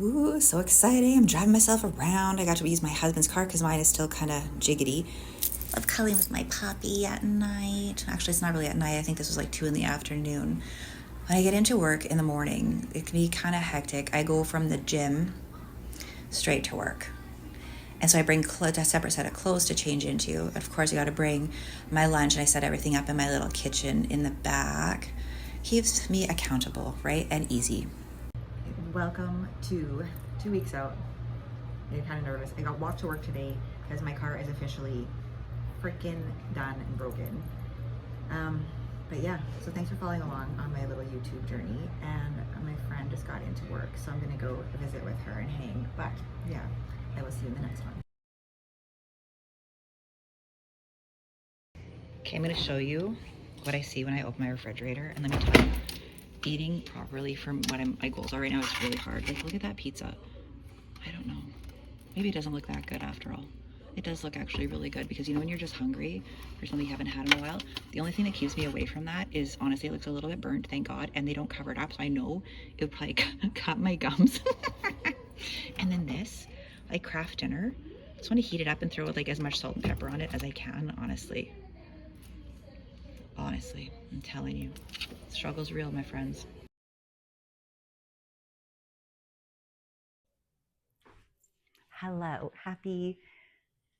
Ooh, so exciting. I'm driving myself around. I got to use my husband's car because mine is still kind of jiggity. Love cuddling with my puppy at night. Actually, it's not really at night. I think this was like 2 in the afternoon. When I get into work in the morning, it can be kind of hectic. I go from the gym straight to work. And so I bring a separate set of clothes to change into. Of course, I got to bring my lunch, and I set everything up in my little kitchen in the back. Keeps me accountable, right? And easy. Welcome to 2 weeks out. I'm kind of nervous. I got walked to work today because my car is officially freaking done and broken. But yeah, so thanks for following along on my little YouTube journey. And my friend just got into work, so I'm going to go visit with her and hang. But yeah, I will see you in the next one. Okay, I'm going to show you what I see when I open my refrigerator. And let me tell you, eating properly from what my goals are right now is really hard. Like, look at that pizza. I don't know. Maybe it doesn't look that good after all. It does look actually really good because, when you're just hungry for something you haven't had in a while, the only thing that keeps me away from that is, honestly, it looks a little bit burnt, thank God, and they don't cover it up, so I know it would probably cut my gums. And then this, like Kraft dinner, I just want to heat it up and throw like as much salt and pepper on it as I can, honestly. Honestly, I'm telling you, the struggle's real, my friends. Hello, happy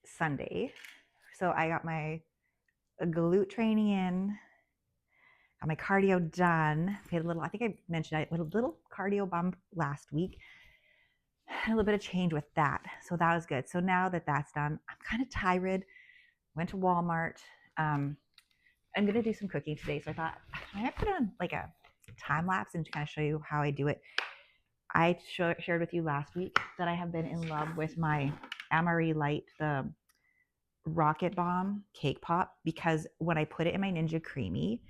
Sunday. So I got my glute training in, got my cardio done. We had a little, I think I mentioned a little cardio bump last week. And a little bit of change with that. So that was good. So now that that's done, I'm kind of tired. Went to Walmart. I'm going to do some cooking today. So I thought, I might put on like a time lapse and kind of show you how I do it. I shared with you last week that I have been in love with my Amarie Light, the Rocket Bomb cake pop, because when I put it in my Ninja Creamy,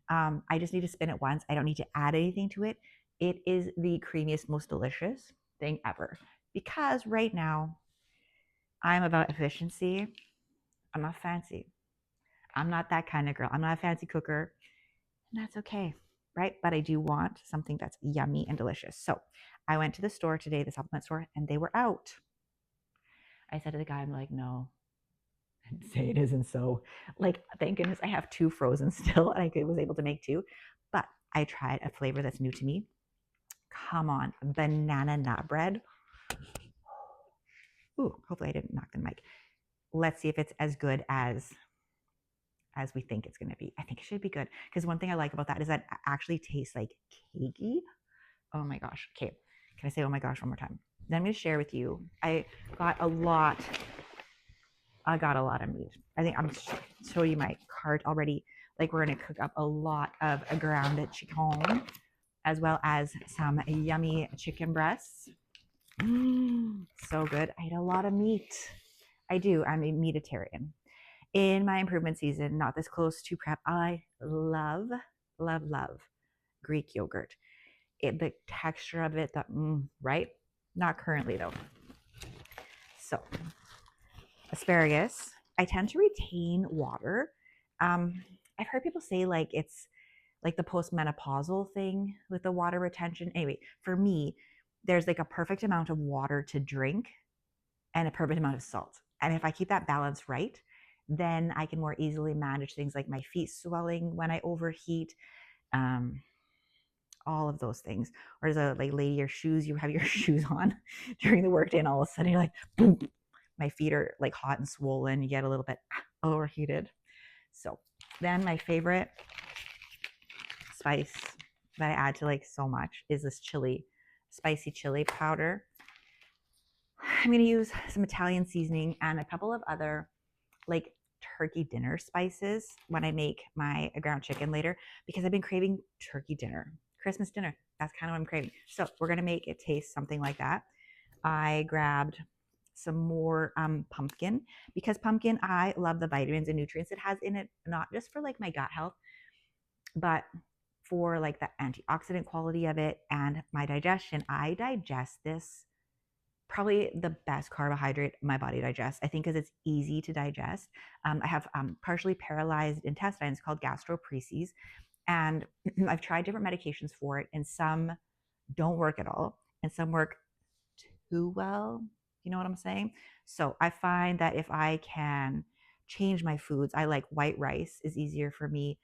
I just need to spin it once. I don't need to add anything to it. It is the creamiest, most delicious thing ever. Because right now, I'm about efficiency. I'm not fancy. I'm not that kind of girl. I'm not a fancy cooker. And that's okay, right? But I do want something that's yummy and delicious. So I went to the store today, the supplement store, and they were out. I said to the guy, I'm like, no, say it isn't so. Like, thank goodness I have two frozen still, and I was able to make two. But I tried a flavor that's new to me. Come on, banana nut bread. Ooh, hopefully I didn't knock the mic. Let's see if it's as good as we think it's going to be. I think it should be good because one thing I like about that is that it actually tastes like cakey. Oh my gosh. Okay. Can I say oh my gosh one more time? Then I'm going to share with you. I got a lot of meat. I think I'm showing you my cart already. Like, we're going to cook up a lot of a ground chicken as well as some yummy chicken breasts. So good. I eat a lot of meat. I do. I'm a meatitarian. In my improvement season, not this close to prep, I love, love, love Greek yogurt. The texture of it, right? Not currently though. So, asparagus. I tend to retain water. I've heard people say like it's like the postmenopausal thing with the water retention. Anyway, for me, there's like a perfect amount of water to drink and a perfect amount of salt. And if I keep that balance right, then I can more easily manage things like my feet swelling when I overheat, um, all of those things. Or as a like lady, your shoes, you have your shoes on during the workday, and all of a sudden you're like, boom, my feet are like hot and swollen. You get a little bit overheated. So then my favorite spice that I add to like so much is this spicy chili powder. I'm going to use some Italian seasoning and a couple of other like turkey dinner spices when I make my ground chicken later, because I've been craving turkey dinner, Christmas dinner. That's kind of what I'm craving. So we're going to make it taste something like that. I grabbed some more pumpkin, because pumpkin, I love the vitamins and nutrients it has in it, not just for like my gut health, but for like the antioxidant quality of it and my digestion. I digest this probably the best carbohydrate my body digests, I think, because it's easy to digest. I have partially paralyzed intestines called gastroparesis, and I've tried different medications for it, and some don't work at all, and some work too well. You know what I'm saying? So I find that if I can change my foods, I like white rice is easier for me.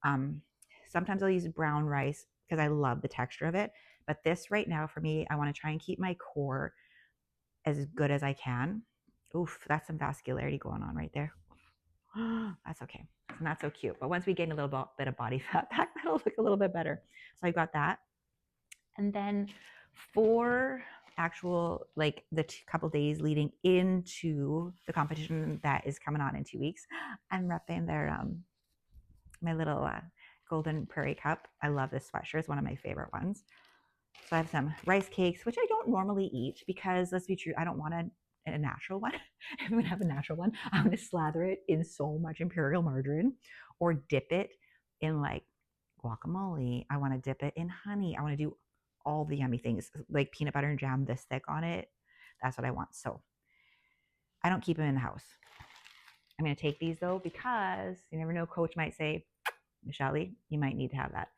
Um, Sometimes I'll use brown rice because I love the texture of it. But this right now for me, I want to try and keep my core as good as I can. Oof, that's some vascularity going on right there. That's okay. It's not so cute. But once we gain a little bit of body fat back, that'll look a little bit better. So I got that. And then for actual, like the couple days leading into the competition that is coming on in 2 weeks, I'm repping their my little golden prairie cup. I love this sweatshirt. It's one of my favorite ones. So I have some rice cakes, which I don't normally eat because, let's be true, I don't want a natural one. If I'm going to have a natural one, I'm going to slather it in so much imperial margarine or dip it in like guacamole. I want to dip it in honey. I want to do all the yummy things like peanut butter and jam this thick on it. That's what I want. So I don't keep them in the house. I'm going to take these though because you never know. Coach might say, Michelle, you might need to have that.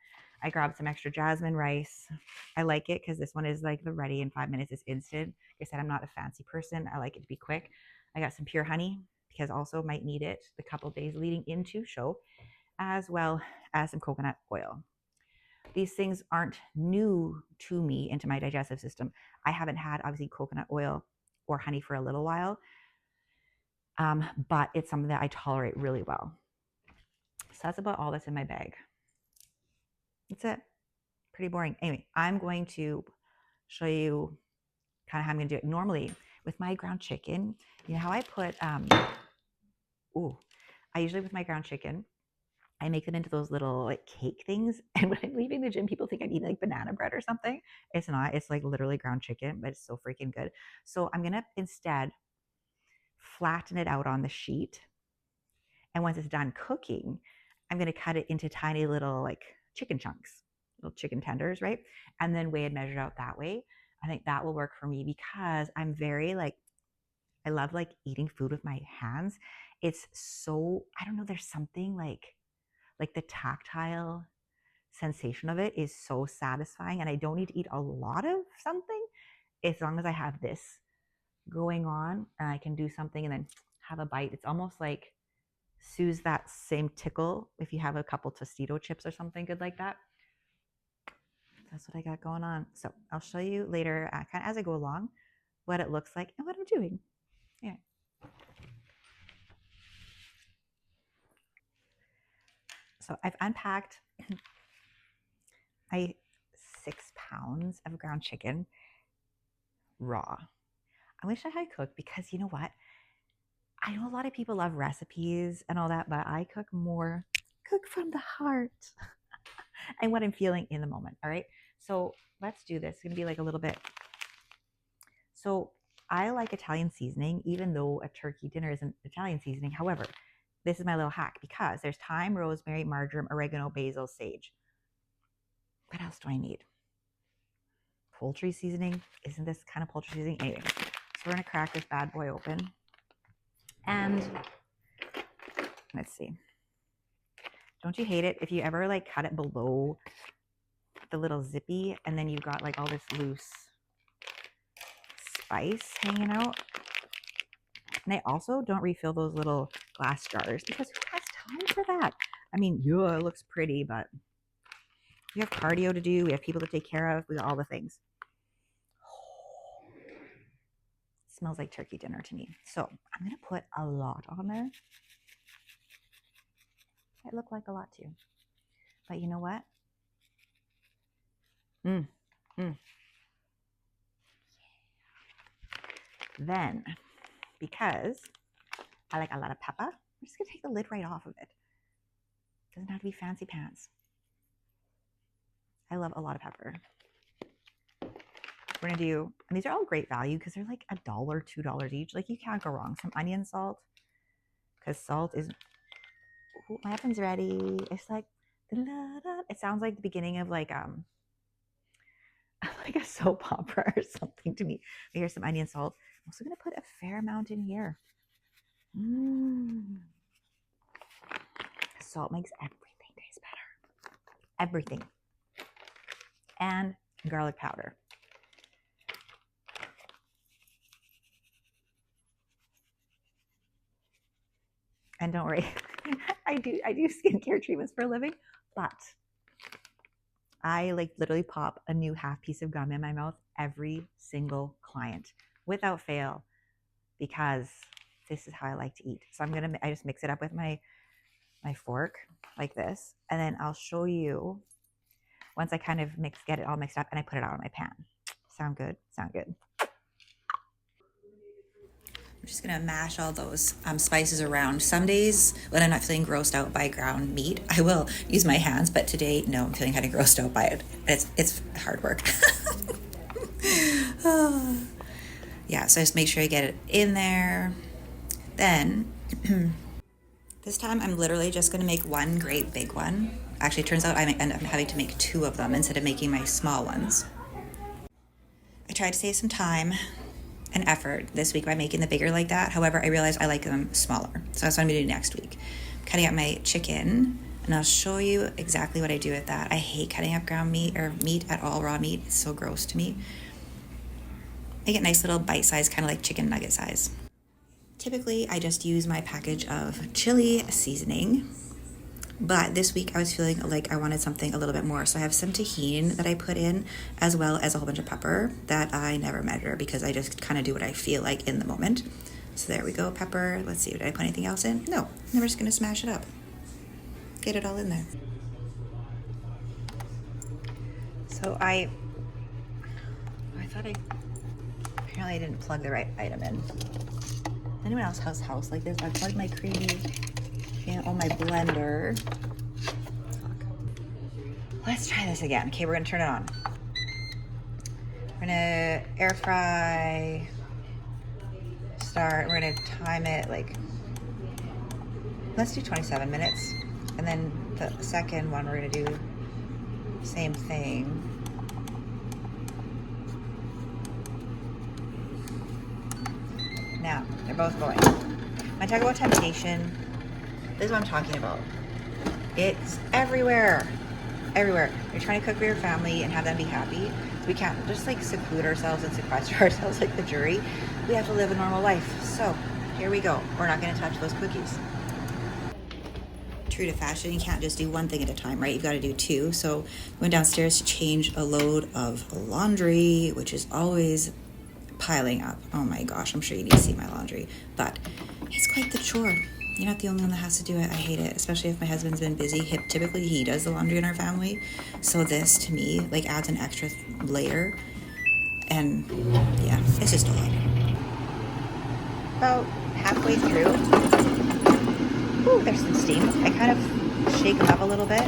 I grabbed some extra jasmine rice. I like it because this one is like the ready in 5 minutes. It's instant. Like I said, I'm not a fancy person. I like it to be quick. I got some pure honey because also might need it the couple days leading into show, as well as some coconut oil. These things aren't new to me into my digestive system. I haven't had obviously coconut oil or honey for a little while, but it's something that I tolerate really well. So that's about all that's in my bag. That's it. Pretty boring. Anyway, I'm going to show you kind of how I'm going to do it. Normally, with my ground chicken, you know how I put, I usually with my ground chicken, I make them into those little like cake things. And when I'm leaving the gym, people think I'm eating like banana bread or something. It's not. It's like literally ground chicken, but it's so freaking good. So I'm going to instead flatten it out on the sheet. And once it's done cooking, I'm going to cut it into tiny little like chicken chunks, little chicken tenders, right? And then weigh and measure it out that way. I think that will work for me because I'm very like, I love like eating food with my hands. It's so, I don't know, there's something like the tactile sensation of it is so satisfying. And I don't need to eat a lot of something as long as I have this going on and I can do something and then have a bite. It's almost like soothes that same tickle if you have a couple Tostito chips or something good like that. That's what I got going on. So I'll show you later, kind of as I go along, what it looks like and what I'm doing. Yeah. So I've unpacked my 6 pounds of ground chicken raw. I wish I had cooked because you know what? I know a lot of people love recipes and all that, but I cook from the heart and what I'm feeling in the moment. All right. So let's do this. It's going to be like a little bit. So I like Italian seasoning, even though a turkey dinner isn't Italian seasoning. However, this is my little hack because there's thyme, rosemary, marjoram, oregano, basil, sage. What else do I need? Poultry seasoning. Isn't this kind of poultry seasoning? Anyway, so we're going to crack this bad boy open. And let's see. Don't you hate it if you ever like cut it below the little zippy and then you've got like all this loose spice hanging out? And I also don't refill those little glass jars because who has time for that? I mean, yeah, it looks pretty, but we have cardio to do. We have people to take care of. We got all the things. It smells like turkey dinner to me. So I'm going to put a lot on there. It looked like a lot too. But you know what? Then, because I like a lot of pepper, I'm just going to take the lid right off of it. Doesn't have to be fancy pants. I love a lot of pepper. We're going to do, and these are all great value because they're like $1, $2 each. Like you can't go wrong. Some onion salt, because salt is, ooh, my oven's ready. It's like, it sounds like the beginning of like a soap opera or something to me. But here's some onion salt. I'm also going to put a fair amount in here. Salt makes everything taste better. Everything. And garlic powder. And don't worry, I do skincare treatments for a living, but I like literally pop a new half piece of gum in my mouth every single client without fail, because this is how I like to eat. So I just mix it up with my fork like this, and then I'll show you once I kind of get it all mixed up, and I put it out on my pan. Sound good? Sound good. I'm just gonna mash all those spices around. Some days when I'm not feeling grossed out by ground meat, I will use my hands, but today, no, I'm feeling kind of grossed out by it. It's hard work. Yeah, so just make sure I get it in there. Then, this time I'm literally just gonna make one great big one. Actually, it turns out I end up having to make 2 of them instead of making my small ones. I tried to save some time and effort this week by making the bigger like that. However, I realized I like them smaller. So that's what I'm gonna do next week. I'm cutting up my chicken, and I'll show you exactly what I do with that. I hate cutting up ground meat or meat at all, raw meat. It's so gross to me. Make it nice little bite size, kind of like chicken nugget size. Typically, I just use my package of chili seasoning, but this week I was feeling like I wanted something a little bit more. So I have some tahini that I put in, as well as a whole bunch of pepper that I never measure because I just kind of do what I feel like in the moment. So there we go, pepper. Let's see, did I put anything else in? No, I'm just gonna smash it up. Get it all in there. So I thought apparently I didn't plug the right item in. Anyone else has house like this? I plugged my creamy on my blender. Let's try this again. Okay, we're gonna turn it on. We're gonna air fry, start. We're gonna time it like, let's do 27 minutes. And then the second one, we're gonna do same thing. Now, they're both going. When I talk about temptation, this is what I'm talking about. It's everywhere. Everywhere. You're trying to cook for your family and have them be happy. So we can't just like seclude ourselves and sequester ourselves like the jury. We have to live a normal life. So here we go. We're not going to touch those cookies. True to fashion, you can't just do one thing at a time, right? You've got to do 2. So I went downstairs to change a load of laundry, which is always piling up. Oh my gosh, I'm sure you need to see my laundry, but it's quite the chore. You're not the only one that has to do it. I hate it, especially if my husband's been busy. Typically he does the laundry in our family, so this to me like adds an extra layer, and yeah, it's just a lot. About halfway through, ooh, there's some steam. I kind of shake them up a little bit,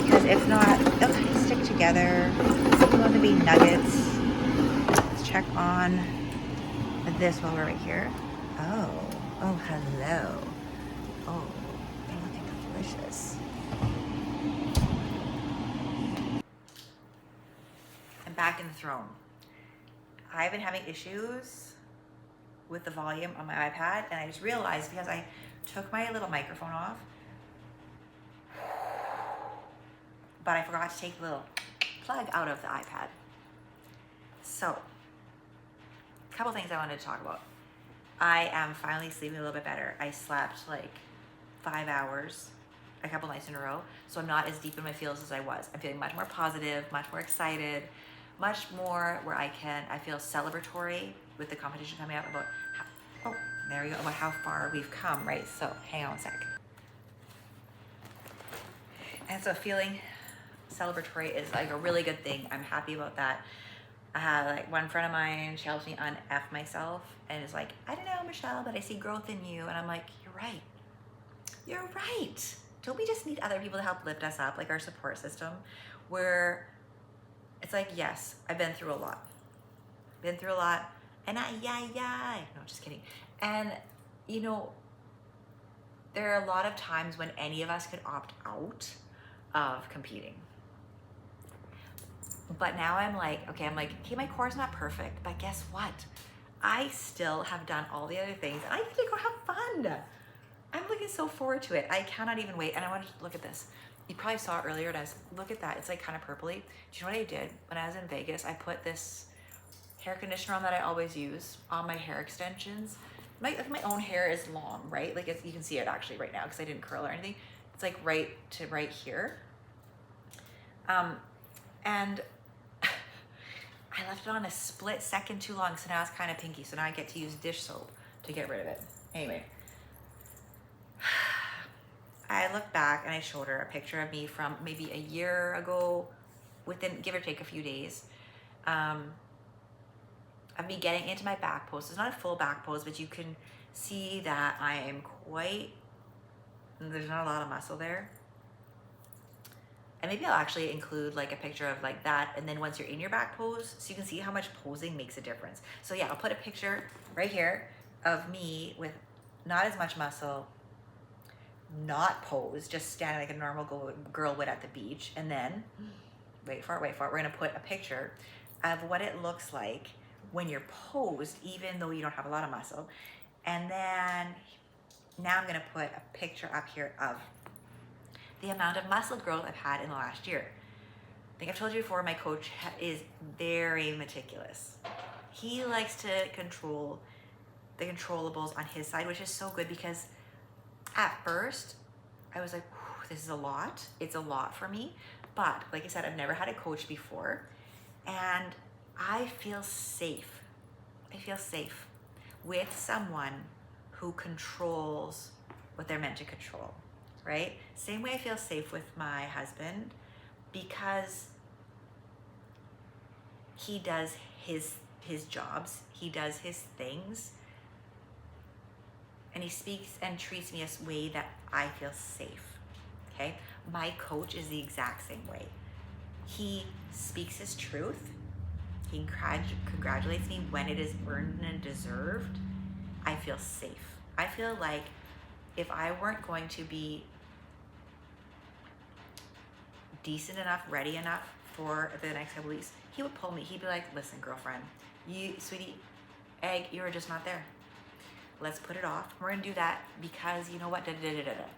because if not, they'll kind of stick together. You want them to be nuggets. Check on this while we're right here. Oh, hello. Oh, they're looking delicious. I'm back in the throne. I've been having issues with the volume on my iPad, and I just realized because I took my little microphone off, but I forgot to take the little plug out of the iPad. So, a couple things I wanted to talk about. I am finally sleeping a little bit better. I slept like 5 hours a couple nights in a row, so I'm not as deep in my feels as I was. I'm feeling much more positive, much more excited, much more where I feel celebratory with the competition coming up about there we go, about how far we've come, right? So hang on a sec. And so feeling celebratory is like a really good thing. I'm happy about that. I had like one friend of mine, she helps me un-F myself and is like, I don't know, Michelle, but I see growth in you. And I'm like, you're right. You're right. Don't we just need other people to help lift us up, like our support system, where it's like, yes, I've been through a lot. And no, just kidding. And you know, there are a lot of times when any of us could opt out of competing. But now I'm like, okay, my core is not perfect, but guess what? I still have done all the other things, and I get to go have fun. I'm looking so forward to it. I cannot even wait. And I wanted to look at this. You probably saw it earlier, and I was, look at that. It's like kind of purpley. Do you know what I did? When I was in Vegas, I put this hair conditioner on that I always use on my hair extensions, my own hair is long, right? Like you can see it actually right now because I didn't curl or anything. It's like right to right here. And I left it on a split second too long, so now it's kind of pinky. So now I get to use dish soap to get rid of it. Anyway, I looked back and I showed her a picture of me from maybe a year ago, within give or take a few days, of me getting into my back pose. It's not a full back pose, but you can see that I am there's not a lot of muscle there. And maybe I'll actually include like a picture of like that, and then once you're in your back pose, so you can see how much posing makes a difference. So yeah, I'll put a picture right here of me with not as much muscle, not posed, just standing like a normal girl would at the beach. And then, wait for it, we're gonna put a picture of what it looks like when you're posed, even though you don't have a lot of muscle. And then now I'm gonna put a picture up here of the amount of muscle growth I've had in the last year. I think I've told you before, my coach is very meticulous. He likes to control the controllables on his side, which is so good because at first I was like, this is a lot. It's a lot for me. But like I said, I've never had a coach before, and I feel safe. I feel safe with someone who controls what they're meant to control. Right? Same way I feel safe with my husband, because he does his jobs, he does his things, and he speaks and treats me a way that I feel safe. Okay? My coach is the exact same way. He speaks his truth. He congratulates me when it is earned and deserved. I feel safe. I feel like if I weren't going to be decent enough, ready enough for the next couple weeks, he would pull me. He'd be like, listen, girlfriend, sweetie, egg, you were just not there. Let's put it off. We're gonna do that because you know what,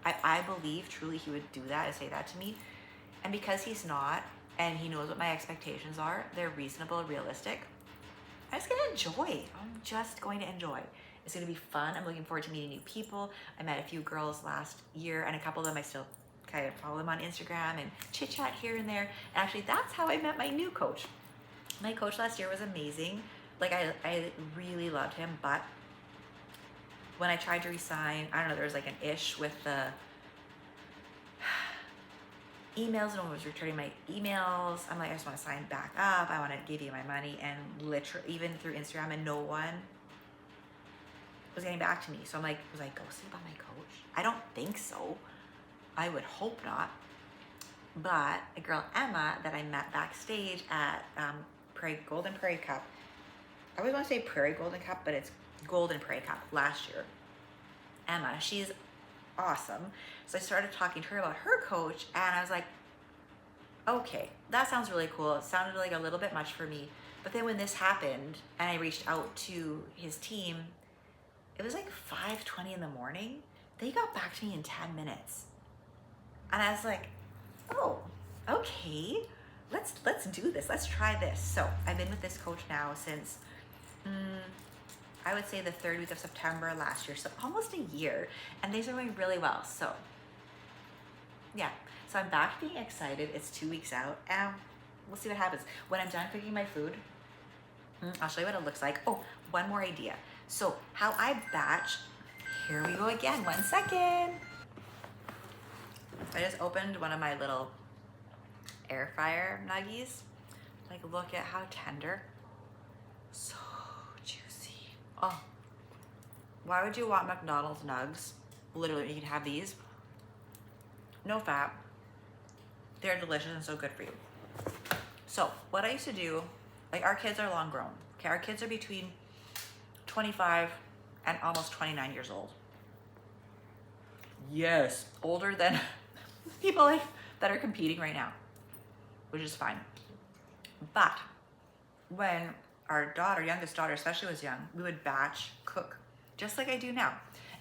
I believe truly he would do that and say that to me. And because he's not, and he knows what my expectations are, they're reasonable, realistic, I'm just going to enjoy. It's gonna be fun. I'm looking forward to meeting new people. I met a few girls last year, and a couple of them I still kind of follow them on Instagram and chit chat here and there. And actually, that's how I met my new coach. My coach last year was amazing. Like I really loved him, but when I tried to resign, I don't know, there was like an ish with the emails. No one was returning my emails. I'm like, I just want to sign back up. I want to give you my money. And literally, even through Instagram, and no one was getting back to me. So I'm like, was I ghosted by my coach? I don't think so. I would hope not. But a girl, Emma, that I met backstage at Golden Prairie Cup. I always want to say Prairie Golden Cup, but it's Golden Prairie Cup last year. Emma, she's awesome. So I started talking to her about her coach, and I was like, okay, that sounds really cool. It sounded like a little bit much for me. But then when this happened and I reached out to his team, it was like 5:20 in the morning. They got back to me in 10 minutes. And I was like, oh, okay, let's do this. Let's try this. So I've been with this coach now since, I would say the 3rd week of September last year. So almost a year, and things are going really well. So yeah, so I'm back being excited. It's 2 weeks out, and we'll see what happens. When I'm done cooking my food, I'll show you what it looks like. Oh, one more idea. So how I batch, here we go again, 1 second. I just opened one of my little air fryer nuggies. Like, look at how tender. So juicy. Oh, why would you want McDonald's nugs? Literally, you can have these. No fat. They're delicious and so good for you. So what I used to do, like, our kids are long grown. Okay, our kids are between 25 and almost 29 years old. Yes, older than people like that are competing right now, which is fine. But when our youngest daughter especially, was young, we would batch cook just like I do now.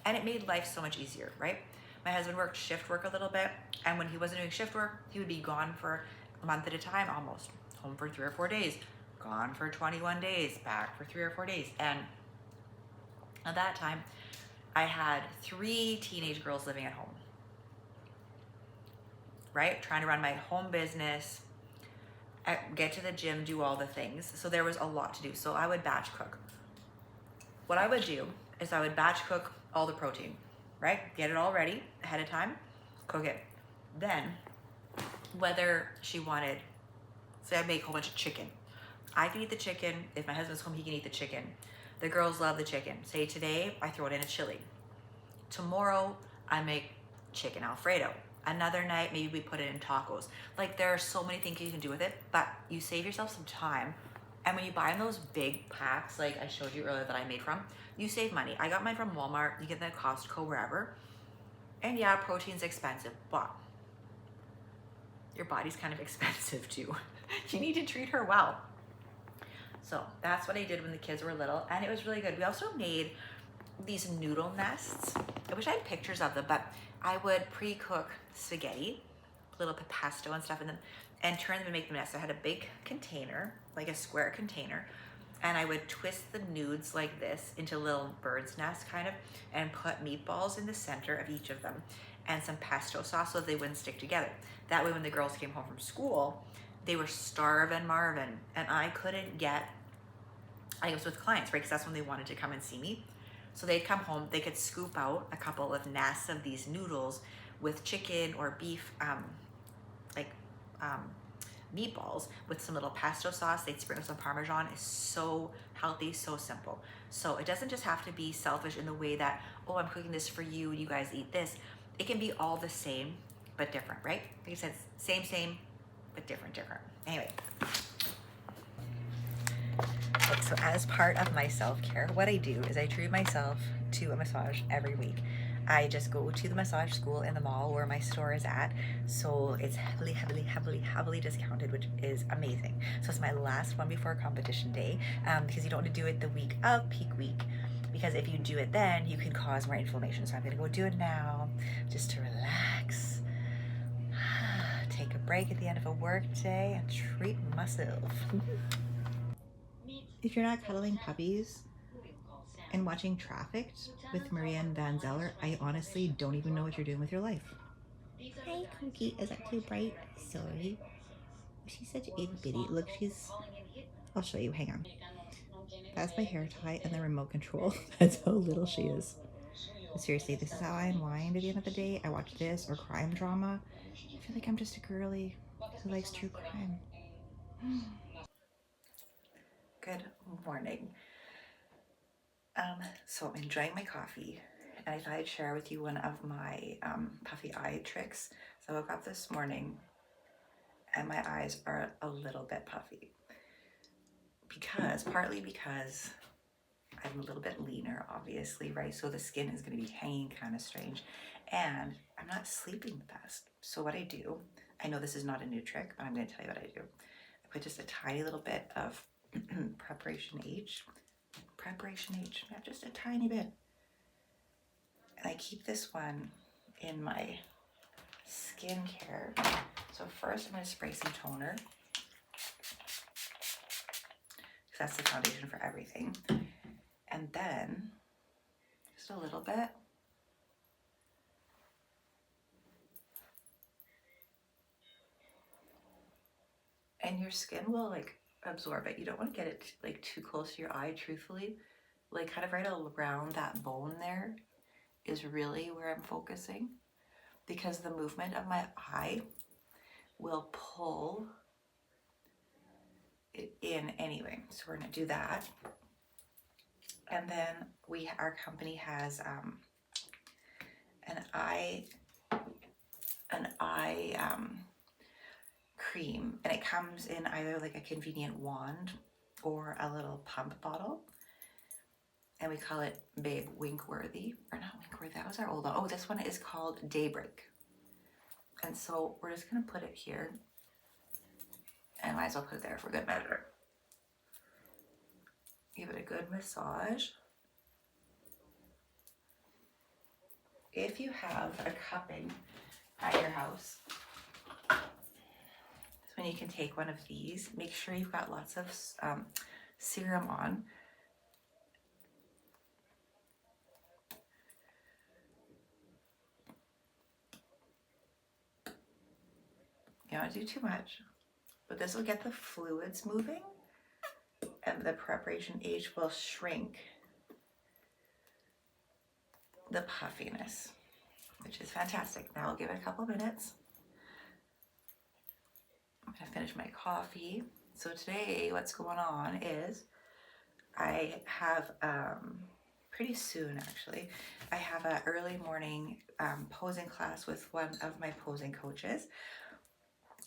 And it made life so much easier, right? My husband worked shift work a little bit, and when he wasn't doing shift work, he would be gone for a month at a time almost. Home for 3 or 4 days, gone for 21 days, back for 3 or 4 days. And At that time, I had 3 teenage girls living at home, right? Trying to run my home business, get to the gym, do all the things. So there was a lot to do. So I would batch cook. What I would do is I would batch cook all the protein, right? Get it all ready ahead of time, cook it. Then, whether she wanted, say I make a whole bunch of chicken. I can eat the chicken. If my husband's home, he can eat the chicken. The girls love the chicken. Say today, I throw it in a chili. Tomorrow, I make chicken Alfredo. Another night, maybe we put it in tacos. Like, there are so many things you can do with it, but you save yourself some time. And when you buy those big packs, like I showed you earlier that I made from, you save money. I got mine from Walmart. You get them at Costco, wherever. And yeah, protein's expensive, but your body's kind of expensive too. You need to treat her well. So that's what I did when the kids were little, and it was really good. We also made these noodle nests. I wish I had pictures of them, but I would pre-cook spaghetti, little pesto and stuff in them, and turn them and make them nests. I had a big container, like a square container, and I would twist the nudes like this into little bird's nest kind of, and put meatballs in the center of each of them, and some pesto sauce so they wouldn't stick together. That way when the girls came home from school, they were starving Marvin, and I couldn't get, I was with clients, right, because that's when they wanted to come and see me. So they'd come home, they could scoop out a couple of nests of these noodles with chicken or beef, meatballs with some little pesto sauce. They'd sprinkle some Parmesan. It's so healthy, so simple. So it doesn't just have to be selfish in the way that, oh, I'm cooking this for you, you guys eat this. It can be all the same, but different, right? Like I said, same, but different. Anyway. So as part of my self-care, what I do is I treat myself to a massage every week. I just go to the massage school in the mall where my store is at. So it's heavily discounted, which is amazing. So it's my last one before competition day, because you don't want to do it the week of peak week, because if you do it then, you can cause more inflammation. So I'm gonna go do it now, just to relax, take a break at the end of a work day, and treat myself. If you're not cuddling puppies and watching Trafficked with Marianne Van Zeller, I honestly don't even know what you're doing with your life. Hi, Cookie. Is that too bright? Sorry. She's such a itty bitty. Look, I'll show you. Hang on. That's my hair tie and the remote control. That's how little she is. But seriously, this is how I unwind at the end of the day. I watch this or crime drama. I feel like I'm just a girly who likes true crime. Good morning. So I'm enjoying my coffee, and I thought I'd share with you one of my puffy eye tricks. So I woke up this morning and my eyes are a little bit puffy, partly because I'm a little bit leaner, obviously, right? So the skin is going to be hanging kind of strange, and I'm not sleeping the best. So what I do, I know this is not a new trick, but I'm going to tell you what I do. I put just a tiny little bit of Preparation H, just a tiny bit. And I keep this one in my skincare. So first I'm going to spray some toner, because that's the foundation for everything. And then just a little bit. And your skin will like absorb it. You don't want to get it like too close to your eye, truthfully. Like kind of right around that bone there is really where I'm focusing, because the movement of my eye will pull it in anyway. So we're gonna do that. And then our company has an eye cream, and it comes in either like a convenient wand or a little pump bottle. And we call it Babe Winkworthy, or not Winkworthy, that was our old one. Oh, this one is called Daybreak. And so we're just gonna put it here, and I might as well put it there for good measure. Give it a good massage. If you have a cupping at your house, when you can take one of these, make sure you've got lots of serum on. not do too much, but this will get the fluids moving and the preparation H will shrink the puffiness, which is fantastic. Now I'll give it a couple minutes. I'm gonna finish my coffee. So today what's going on is I have, pretty soon actually, I have an early morning posing class with one of my posing coaches.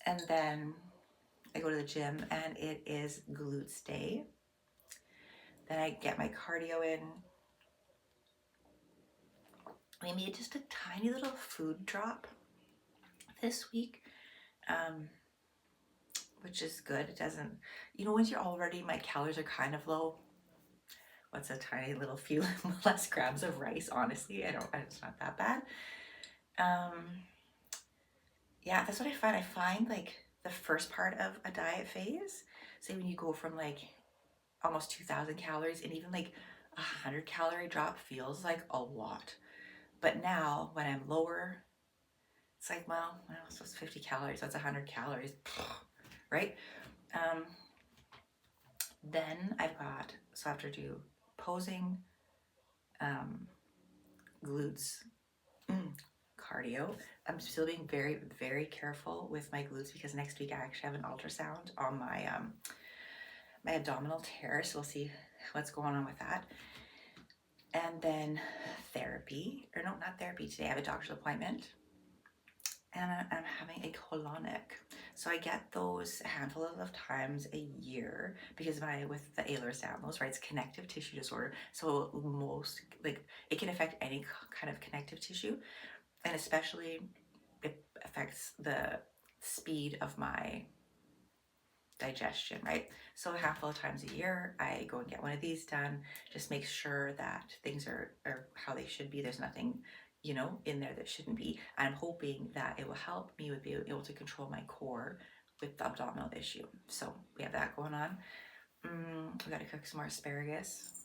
And then I go to the gym and it is glutes day. Then I get my cardio in. We made just a tiny little food drop this week, which is good. It doesn't, once you're already, my calories are kind of low. What's a tiny little few less grams of rice? Honestly, it's not that bad. Yeah, that's what I find. I find like the first part of a diet phase, say when you go from like almost 2,000 calories and even like 100-calorie drop feels like a lot. But now when I'm lower, it's like, well, so it's 50 calories, that's 100 calories, right? Then I've got, so I have to do posing, glutes, cardio. I'm still being very, very careful with my glutes because next week I actually have an ultrasound on my my abdominal tear, so we'll see what's going on with that. And then therapy, or no, not therapy today. I have a doctor's appointment, and I'm having a colonic. So I get those a handful of times a year because with the Ehlers-Danlos, right, it's connective tissue disorder. So most, like, it can affect any kind of connective tissue, and especially it affects the speed of my digestion, right? So a handful of times a year, I go and get one of these done. Just make sure that things are how they should be. There's nothing, in there that shouldn't be. I'm hoping that it will help me with being able to control my core with the abdominal issue. So we have that going on. We got to cook some more asparagus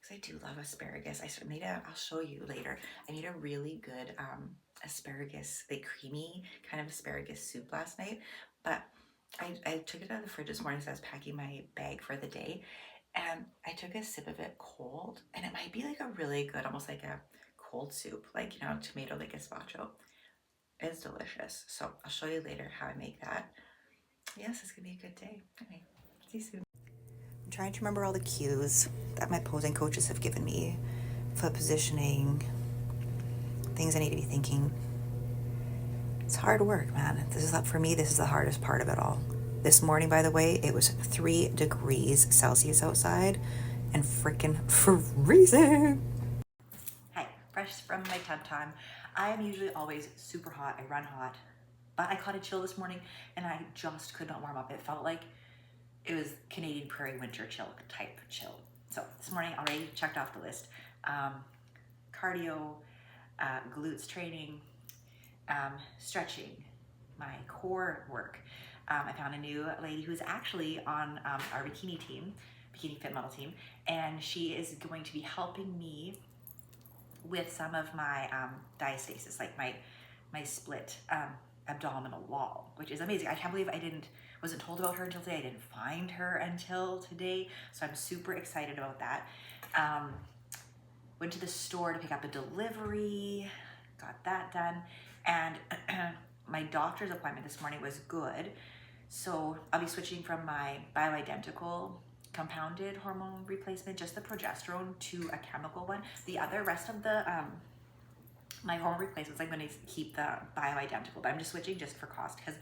because I do love asparagus. I'll show you later. I made a really good asparagus, like creamy kind of asparagus soup last night, but I took it out of the fridge this morning as I was packing my bag for the day, and I took a sip of it cold, and it might be like a really good, almost like a cold soup, like, tomato, like gazpacho. It's delicious. So I'll show you later how I make that. Yes, it's gonna be a good day. Anyway, see you soon. I'm trying to remember all the cues that my posing coaches have given me, foot positioning, things I need to be thinking. It's hard work, man. For me, this is the hardest part of it all. This morning, by the way, it was 3 degrees Celsius outside and freaking freezing. Hi, fresh from my tub time. I am usually always super hot. I run hot, but I caught a chill this morning and I just could not warm up. It felt like it was Canadian prairie winter chill type chill. So this morning, already checked off the list. Cardio, glutes training, stretching, my core work. I found a new lady who's actually on our bikini fit model team, and she is going to be helping me with some of my diastasis, like my split abdominal wall, which is amazing. I can't believe wasn't told about her until today. I didn't find her until today, so I'm super excited about that. Went to the store to pick up a delivery, got that done. And my doctor's appointment this morning was good. So I'll be switching from my bioidentical compounded hormone replacement, just the progesterone, to a chemical one. The rest of the my hormone replacements, I'm going to keep the bioidentical, but I'm just switching just for cost because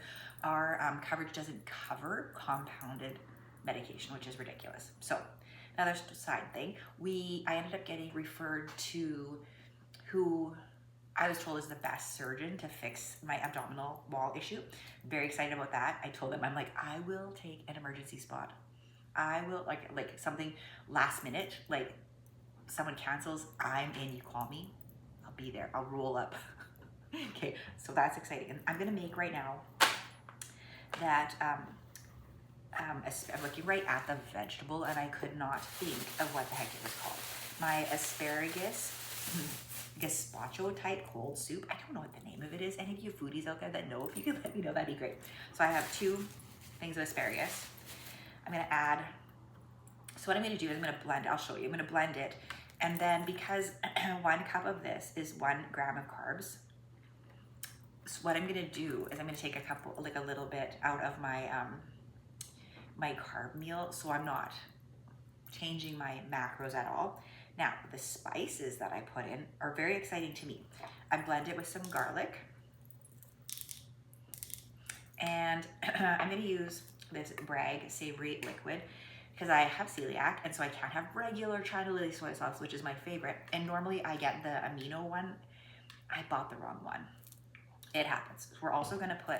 our coverage doesn't cover compounded medication, which is ridiculous. So another side thing, I ended up getting referred to who I was told is the best surgeon to fix my abdominal wall issue. Very excited about that. I told them, I'm like, I will take an emergency spot. I will, like something last minute, like someone cancels, I'm in, you call me, I'll be there, I'll roll up. Okay, so that's exciting. And I'm gonna make right now that, I'm looking right at the vegetable and I could not think of what the heck it was called. My asparagus gazpacho type cold soup. I don't know what the name of it is. Any of you foodies out there that know, if you could let me know, that'd be great. So I have 2 things of asparagus. I'm gonna add, so what I'm gonna do is I'm gonna blend, I'll show you, I'm gonna blend it. And then because 1 cup of this is 1 gram of carbs, so what I'm gonna do is I'm gonna take a couple, like a little bit out of my, my carb meal, so I'm not changing my macros at all. Now, the spices that I put in are very exciting to me. I blend it with some garlic, and I'm gonna use this Bragg savory liquid because I have celiac, and so I can't have regular China lily soy sauce, which is my favorite. And normally I get the amino one. I bought the wrong one. It happens. We're also gonna put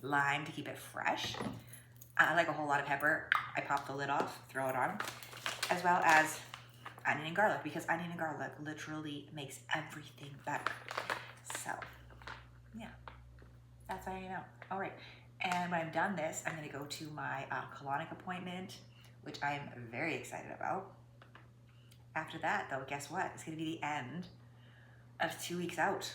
lime to keep it fresh. I like a whole lot of pepper. I pop the lid off, throw it on, as well as onion and garlic, because onion and garlic literally makes everything better. So, yeah, that's how you know. All right, and when I've done this, I'm gonna go to my colonic appointment, which I'm very excited about. After that, though, guess what? It's gonna be the end of 2 weeks out.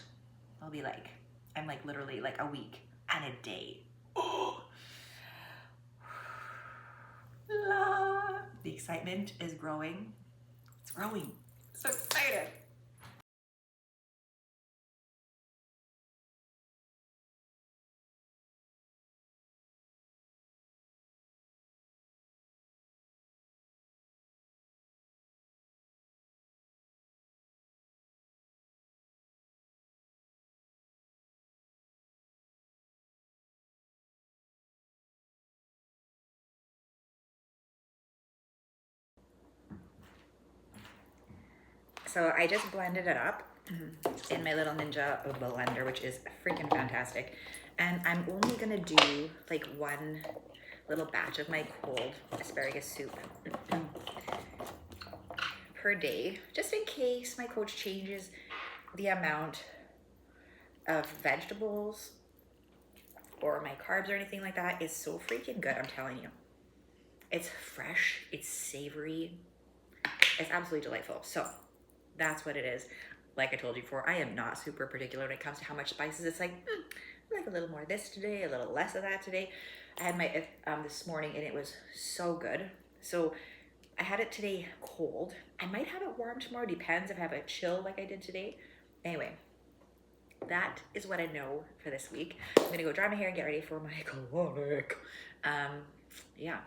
I'll be like, I'm like literally like a week and a day. Oh, the excitement is growing. It's growing. So excited. So I just blended it up in my little Ninja blender, which is freaking fantastic. And I'm only gonna do like 1 little batch of my cold asparagus soup per day, just in case my coach changes the amount of vegetables or my carbs or anything like that. It's so freaking good, I'm telling you. It's fresh, it's savory, it's absolutely delightful. So that's what it is. Like I told you before, I am not super particular when it comes to how much spices. It's like, I like a little more of this today, a little less of that today. I had my this morning and it was so good. So I had it today cold. I might have it warm tomorrow, depends if I have a chill like I did today. Anyway, that is what I know for this week. I'm gonna go dry my hair and get ready for my colonic. Yeah,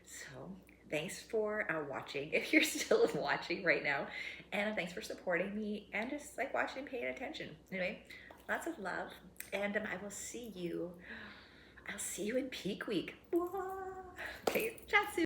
so thanks for watching, if you're still watching right now, and thanks for supporting me and just like watching and paying attention. Anyway, lots of love, and I'll see you in peak week. Okay, chat soon.